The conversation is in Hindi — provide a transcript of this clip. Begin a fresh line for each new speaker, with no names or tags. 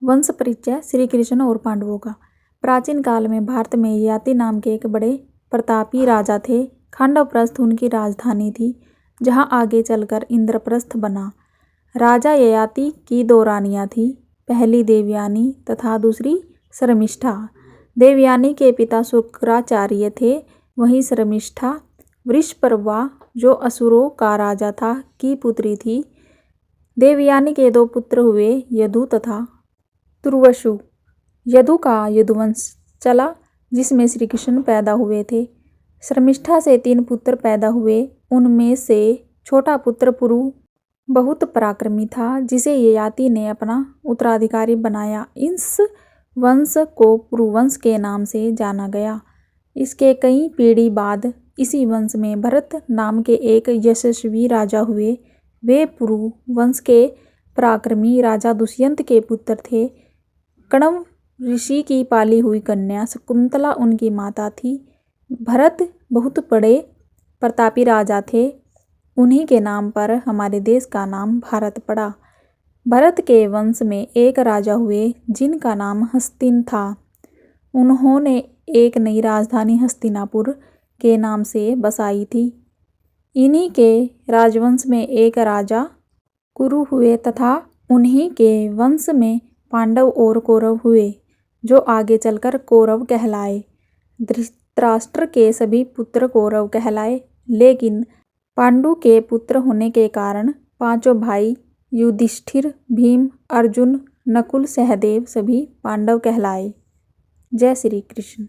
वंश परिचय श्री कृष्ण और पांडवों का। प्राचीन काल में भारत में ययाति नाम के एक बड़े प्रतापी राजा थे। खांडवप्रस्थ उनकी राजधानी थी, जहां आगे चलकर इंद्रप्रस्थ बना। राजा ययाति की दो रानियां थीं, पहली देवयानी तथा दूसरी शर्मिष्ठा। देवयानी के पिता शुक्राचार्य थे, वहीं शर्मिष्ठा वृषपर्वा, जो असुरों का राजा था, की पुत्री थी। देवयानी के दो पुत्र हुए, यदु तथा तुर्वसु। यदु का यदुवंश चला, जिसमें श्री कृष्ण पैदा हुए थे। शर्मिष्ठा से 3 पुत्र पैदा हुए। उनमें से छोटा पुत्र पुरु बहुत पराक्रमी था, जिसे ययाति ने अपना उत्तराधिकारी बनाया। इस वंश को पुरुवंश के नाम से जाना गया। इसके कई पीढ़ी बाद इसी वंश में भरत नाम के एक यशस्वी राजा हुए। वे पुरु वंश के पराक्रमी राजा दुष्यंत के पुत्र थे। कण्व ऋषि की पाली हुई कन्या शकुंतला उनकी माता थी। भरत बहुत बड़े प्रतापी राजा थे। उन्हीं के नाम पर हमारे देश का नाम भारत पड़ा। भरत के वंश में एक राजा हुए, जिनका नाम हस्तिन था। उन्होंने एक नई राजधानी हस्तिनापुर के नाम से बसाई थी। इन्हीं के राजवंश में एक राजा कुरु हुए तथा उन्हीं के वंश में पांडव और कौरव हुए, जो आगे चलकर कौरव कहलाए। धृतराष्ट्र के सभी पुत्र कौरव कहलाए, लेकिन पांडु के पुत्र होने के कारण पांचों भाई युधिष्ठिर, भीम, अर्जुन, नकुल, सहदेव सभी पांडव कहलाए। जय श्री कृष्ण।